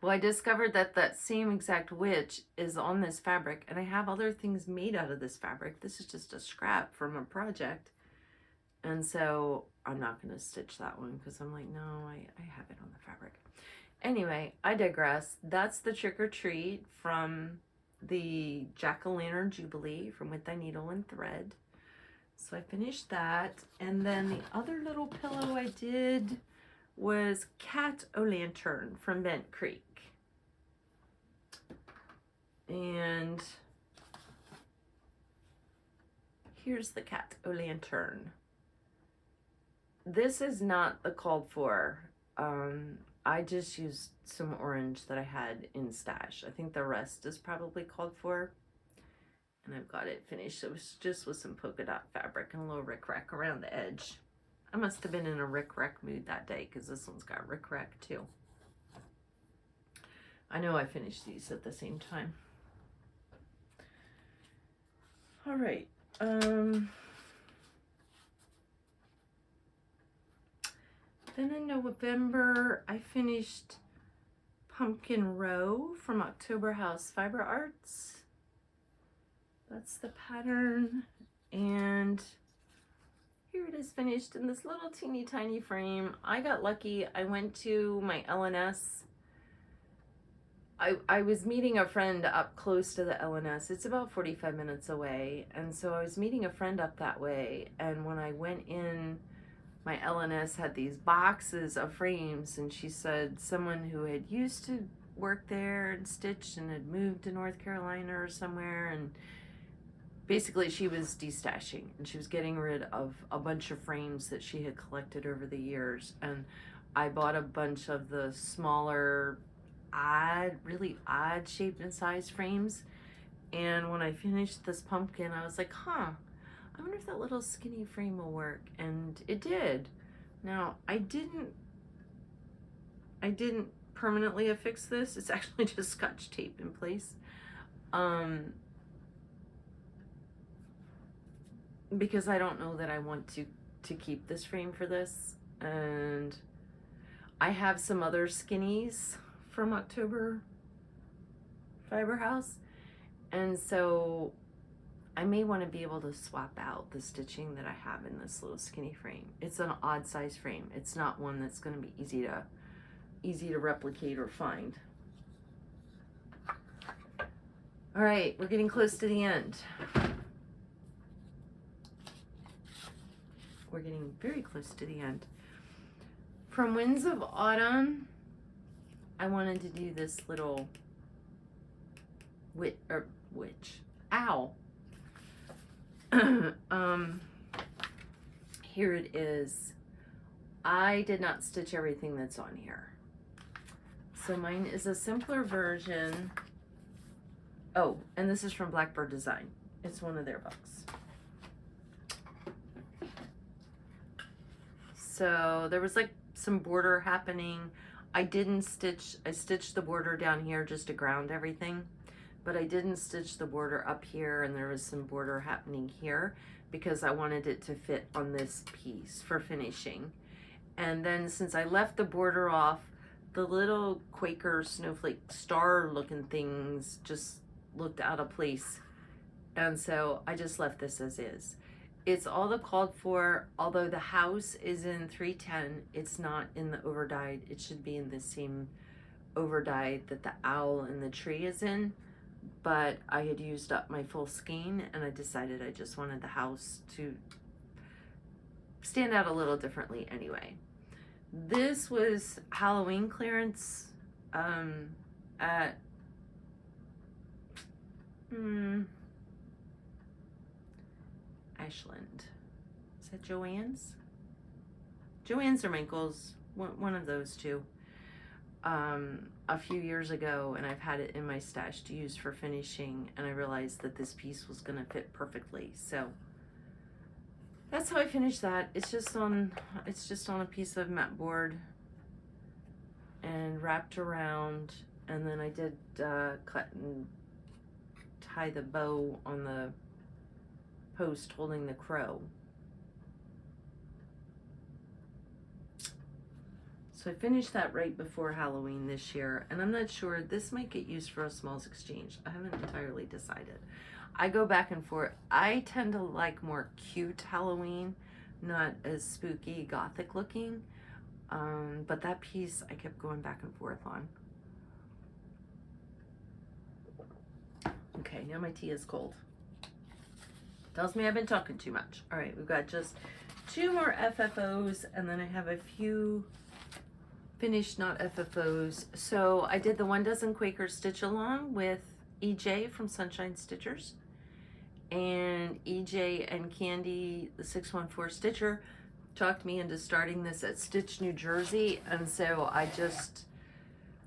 Well, I discovered that that same exact witch is on this fabric, and I have other things made out of this fabric. This is just a scrap from a project, and so I'm not going to stitch that one because I'm like, no, I have it on the fabric. Anyway, I digress. That's the Trick or Treat from the Jack-o'-lantern Jubilee from With Thy Needle and Thread. So I finished that, and then the other little pillow I did was Cat-o'-lantern from Bent Creek. And here's the Cat-o'-lantern. This is not the called for. I just used some orange that I had in stash. I think the rest is probably called for. And I've got it finished. It was just with some polka dot fabric and a little rickrack around the edge. I must have been in a rickrack mood that day because this one's got rickrack too. I know I finished these at the same time. All right. Then in November, I finished Pumpkin Row from October House Fiber Arts. That's the pattern. And here it is finished in this little teeny tiny frame. I got lucky. I went to my LNS. I was meeting a friend up close to the LNS. It's about 45 minutes away. And so I was meeting a friend up that way. And when I went in, my LNS had these boxes of frames, and she said someone who had used to work there and stitch and had moved to North Carolina or somewhere, and basically she was destashing and she was getting rid of a bunch of frames that she had collected over the years. And I bought a bunch of the smaller, really odd shaped and size frames. And when I finished this pumpkin, I was like, huh, I wonder if that little skinny frame will work. And it did. Now, I didn't permanently affix this. It's actually just Scotch tape in place. Because I don't know that I want to keep this frame for this. And I have some other skinnies from October Fiber House. And so I may want to be able to swap out the stitching that I have in this little skinny frame. It's an odd size frame. It's not one that's going to be easy to replicate or find. All right, we're getting close to the end. We're getting very close to the end. From Winds of Autumn, I wanted to do this little owl. Here it is. I did not stitch everything that's on here. So mine is a simpler version. Oh, and this is from Blackbird Design. It's one of their books. So there was like some border happening. I stitched the border down here just to ground everything, but I didn't stitch the border up here, and there was some border happening here because I wanted it to fit on this piece for finishing. And then since I left the border off, the little Quaker snowflake star looking things just looked out of place. And so I just left this as is. It's all the called for, although the house is in 310, it's not in the overdyed. It should be in the same overdyed that the owl and the tree is in. But I had used up my full skein, and I decided I just wanted the house to stand out a little differently anyway. This was Halloween clearance at Ashland. Is that Joann's? Joann's or Minkle's, one of those two. a few years ago, and I've had it in my stash to use for finishing, and I realized that this piece was going to fit perfectly. So that's how I finished that. It's just on a piece of mat board and wrapped around, and then I did cut and tie the bow on the post holding the crow. So I finished that right before Halloween this year, and I'm not sure, this might get used for a smalls exchange. I haven't entirely decided. I go back and forth. I tend to like more cute Halloween, not as spooky gothic looking, but that piece I kept going back and forth on. Okay, now my tea is cold. Tells me I've been talking too much. All right, we've got just 2 more FFOs, and then I have a few finished not FFOs. So I did the 1 dozen Quaker stitch along with EJ from Sunshine Stitchers, and EJ and Candy, the 614 Stitcher, talked me into starting this at Stitch, New Jersey, and so I just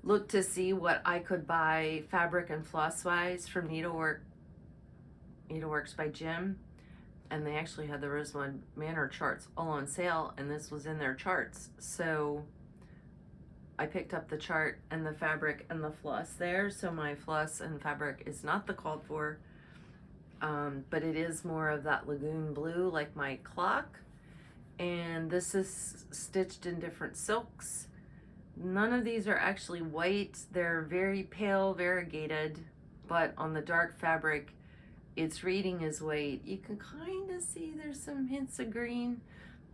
looked to see what I could buy fabric and floss wise from Needleworks by Jim, and they actually had the Rosewood Manor charts all on sale, and this was in their charts. So I picked up the chart and the fabric and the floss there. So my floss and fabric is not the called for, but it is more of that lagoon blue like my clock. And this is stitched in different silks. None of these are actually white. They're very pale, variegated, but on the dark fabric, its reading is white. You can kind of see there's some hints of green,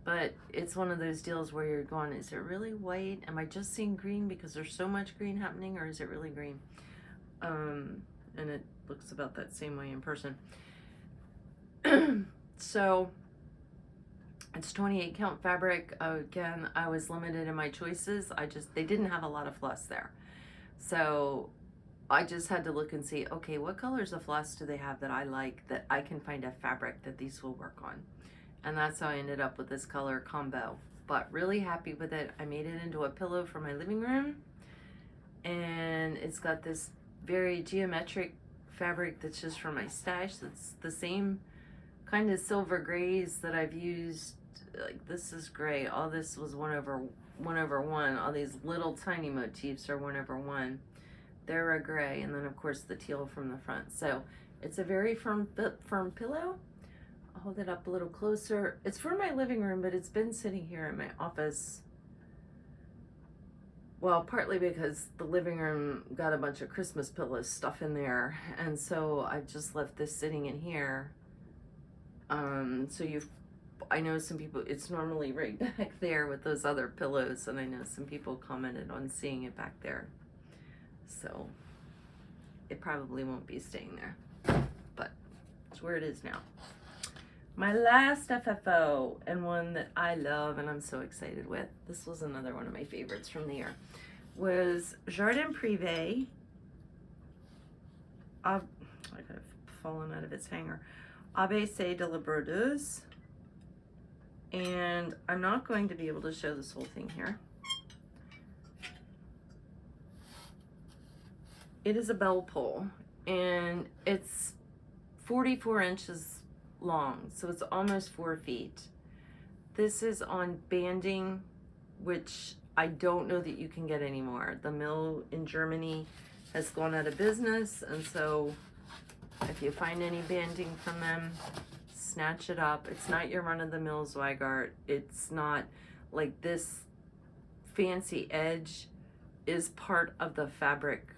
but it's one of those deals where you're going, is it really white? Am I just seeing green because there's so much green happening, or is it really green? And it looks about that same way in person. So it's 28 count fabric. Again, I was limited in my choices. They didn't have a lot of floss there. So I just had to look and see, okay, what colors of floss do they have that I like, that I can find a fabric that these will work on. And that's how I ended up with this color combo. But really happy with it. I made it into a pillow for my living room. And it's got this very geometric fabric that's just from my stash. That's the same kind of silver grays that I've used. Like, this is gray. All this was 1/1. All these little tiny motifs are 1/1. They're a gray, and then of course the teal from the front. So it's a very firm pillow. I'll hold it up a little closer. It's for my living room, but it's been sitting here in my office. Well, partly because the living room got a bunch of Christmas pillow stuff in there, and so I've just left this sitting in here. I know some people, it's normally right back there with those other pillows, and I know some people commented on seeing it back there. So it probably won't be staying there, but it's where it is now. My last FFO, and one that I love and I'm so excited with, this was another one of my favorites from the year, was Jardin Priv&eacute. I could have fallen out of its hanger. ABC de la Brodeuse. And I'm not going to be able to show this whole thing here. It is a bell pull, and it's 44 inches long, so it's almost 4 feet. This is on banding, which I don't know that you can get anymore. The mill in Germany has gone out of business, and so if you find any banding from them, snatch it up. It's not your run-of-the-mill Zweigart. It's not like this fancy edge is part of the fabric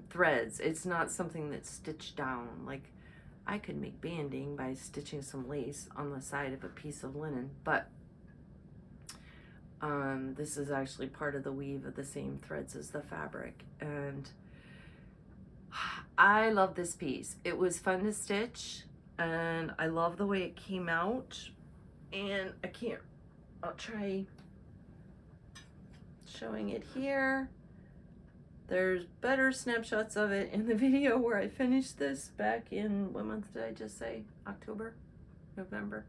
threads. It's not something that's stitched down. Like, I could make banding by stitching some lace on the side of a piece of linen, but this is actually part of the weave of the same threads as the fabric, and I love this piece. It was fun to stitch, and I love the way it came out, and I'll try showing it here. There's better snapshots of it in the video where I finished this back in, what month did I just say? October? November?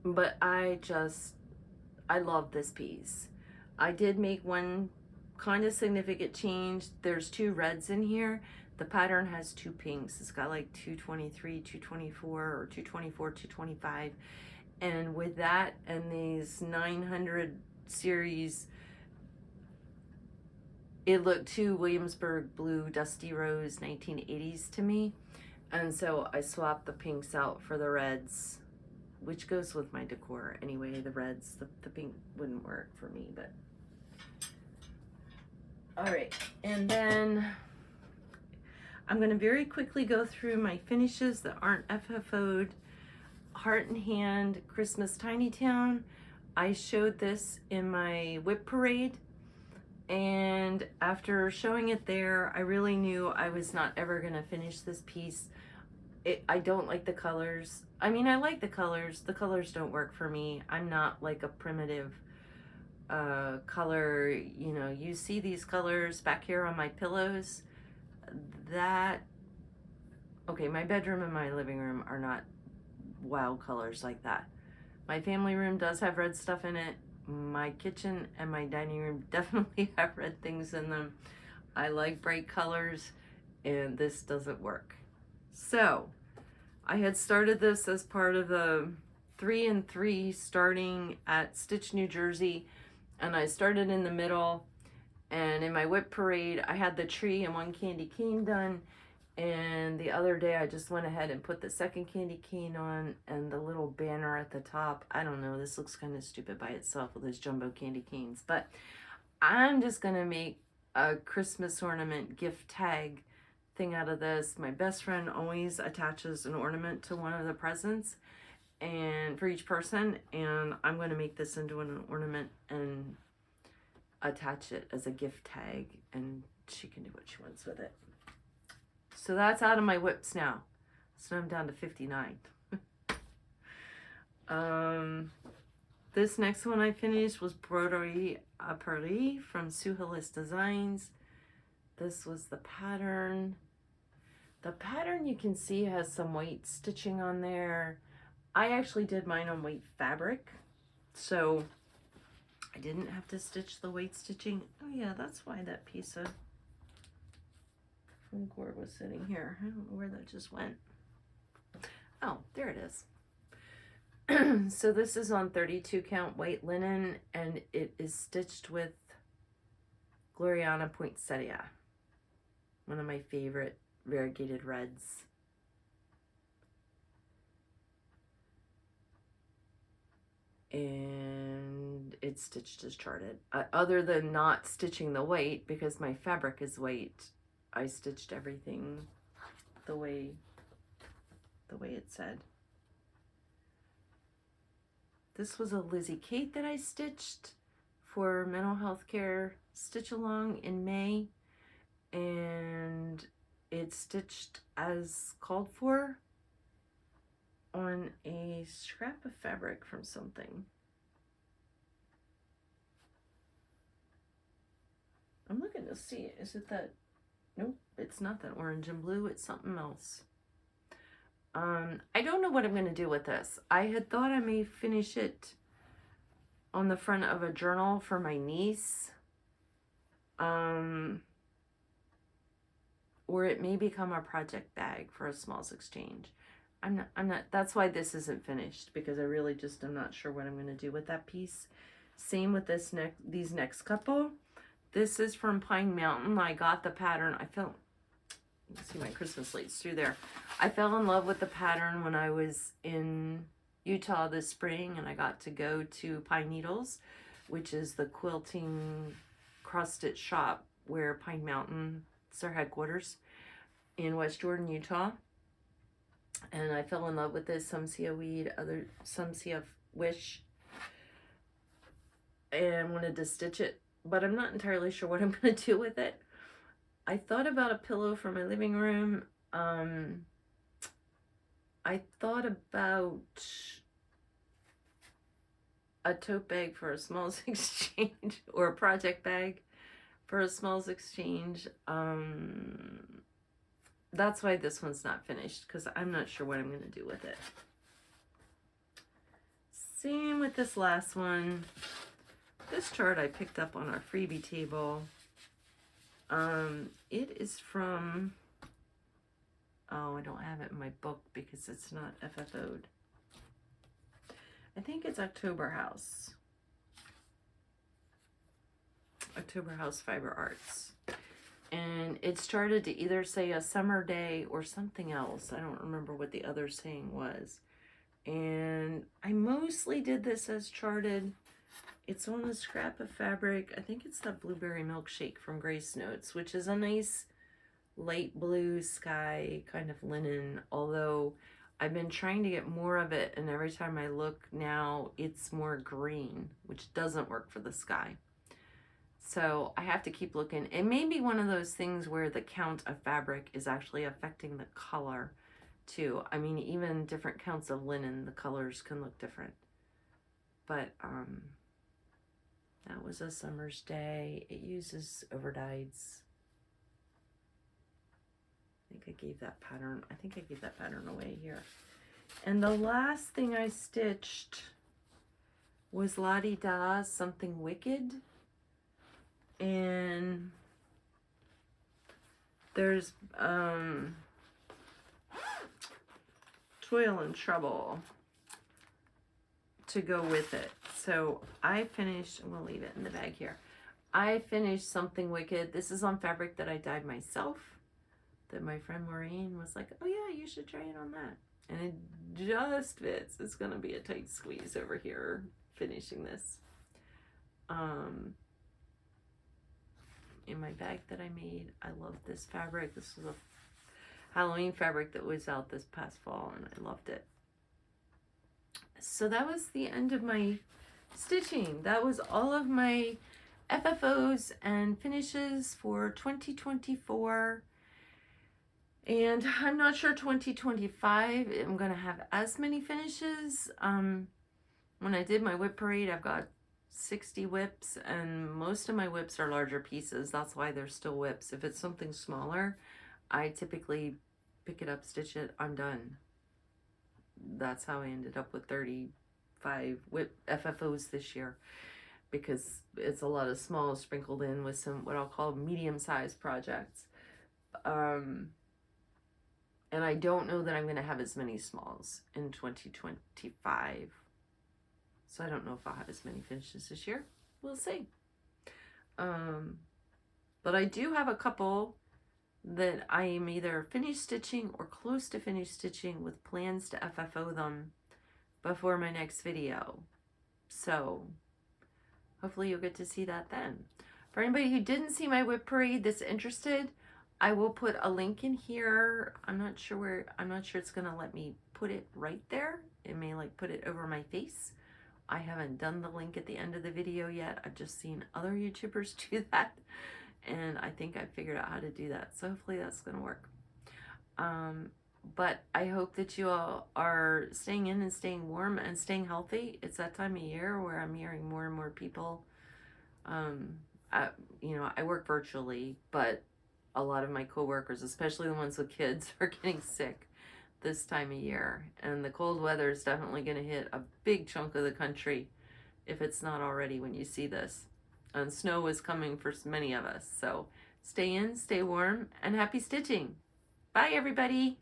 but I love this piece. I did make one kind of significant change. There's 2 reds in here. The pattern has 2 pinks. It's got like 223, 224, or 224, 225. And with that and these 900 series, it looked too Williamsburg Blue Dusty Rose 1980s to me. And so I swapped the pinks out for the reds, which goes with my decor anyway. The reds, the pink wouldn't work for me, but all right. And then I'm going to very quickly go through my finishes that aren't FFO'd. Heart in Hand Christmas Tiny Town. I showed this in my WIP Parade, and after showing it there, I really knew I was not ever going to finish this piece. I don't like the colors. I mean, I like the colors. The colors don't work for me. I'm not like a primitive color, you know. You see these colors back here on my pillows. Okay, my bedroom and my living room are not wild colors like that. My family room does have red stuff in it. My kitchen and my dining room definitely have red things in them. I like bright colors, and this doesn't work. So I had started this as part of the 3 and 3 starting at Stitch, New Jersey, and I started in the middle. And in my WIP Parade, I had the tree and 1 candy cane done. And the other day, I just went ahead and put the 2nd candy cane on and the little banner at the top. I don't know, this looks kind of stupid by itself with those jumbo candy canes. But I'm just going to make a Christmas ornament gift tag thing out of this. My best friend always attaches an ornament to one of the presents and for each person. And I'm going to make this into an ornament and attach it as a gift tag. And she can do what she wants with it. So that's out of my whips now. So I'm down to 59. This next one I finished was Broderie à Paris from Suhalis Designs. This was the pattern. The pattern you can see has some white stitching on there. I actually did mine on white fabric, so I didn't have to stitch the white stitching. Oh yeah, that's why that piece of foam cord was sitting here. I don't know where that just went. Oh, there it is. So this is on 32 count white linen, and it is stitched with Gloriana Poinsettia, one of my favorite variegated reds. And it's stitched as charted. Other than not stitching the white, because my fabric is white, I stitched everything the way it said. This was a Lizzie Kate that I stitched for mental health care stitch along in May, and it's stitched as called for on a scrap of fabric from something. I'm looking to see, is it that? Nope, it's not that orange and blue, it's something else. I don't know what I'm going to do with this. I had thought I may finish it on the front of a journal for my niece. Or it may become a project bag for a smalls exchange. I'm not, that's why this isn't finished, because I really just am not sure what I'm going to do with that piece. Same with these next couple. This is from Pine Mountain. I got the pattern. You can see my Christmas lights through there. I fell in love with the pattern when I was in Utah this spring, and I got to go to Pine Needles, which is the quilting cross-stitch shop where Pine Mountain is their headquarters in West Jordan, Utah. And I fell in love with this. Some see a weed, some see a wish, and wanted to stitch it, but I'm not entirely sure what I'm going to do with it. I thought about a pillow for my living room. I thought about a tote bag for a smalls exchange, or a project bag for a smalls exchange. That's why this one's not finished, because I'm not sure what I'm going to do with it. Same with this last one. This chart I picked up on our freebie table. It is from, oh, I don't have it in my book because it's not FFO'd. I think it's October House. October House Fiber Arts. And it started to either say a summer day or something else. I don't remember what the other saying was. And I mostly did this as charted. It's on a scrap of fabric. I think it's the Blueberry Milkshake from Grace Notes, which is a nice light blue sky kind of linen. Although I've been trying to get more of it, and every time I look now, it's more green, which doesn't work for the sky. So I have to keep looking. It may be one of those things where the count of fabric is actually affecting the color too. I mean, even different counts of linen, the colors can look different. But that was a summer's day. It uses overdyes. I think I gave that pattern. I think I gave that pattern away here. And the last thing I stitched was La Di Da Something Wicked. And there's Toil and Trouble to go with it. So I finished, I'm gonna leave it in the bag here. I finished Something Wicked. This is on fabric that I dyed myself, that my friend Maureen was like, oh yeah, you should try it on that. And it just fits. It's gonna be a tight squeeze over here finishing this. In my bag that I made, I love this fabric. This was a Halloween fabric that was out this past fall, and I loved it. So that was the end of my stitching. That was all of my FFOs and finishes for 2024. And I'm not sure 2025 I'm gonna have as many finishes. When I did my WIP Parade, I've got 60 WIPs, and most of my WIPs are larger pieces. That's why they're still WIPs. If it's something smaller, I typically pick it up, stitch it, I'm done. That's how I ended up with 35 WIP FFOs this year, because it's a lot of small sprinkled in with some what I'll call medium-sized projects. And I don't know that I'm going to have as many smalls in 2025. So I don't know if I'll have as many finishes this year. We'll see. But I do have a couple that I am either finished stitching or close to finished stitching with plans to FFO them before my next video. So hopefully you'll get to see that then. For anybody who didn't see my WIP Parade that's interested, I will put a link in here. I'm not sure it's gonna let me put it right there. It may like put it over my face. I haven't done the link at the end of the video yet. I've just seen other YouTubers do that, and I think I figured out how to do that. So hopefully that's gonna work. But I hope that you all are staying in and staying warm and staying healthy. It's that time of year where I'm hearing more and more people. You know, I work virtually, but a lot of my coworkers, especially the ones with kids, are getting sick this time of year, and the cold weather is definitely going to hit a big chunk of the country if it's not already when you see this. And snow is coming for many of us. So stay in, stay warm, and happy stitching. Bye everybody.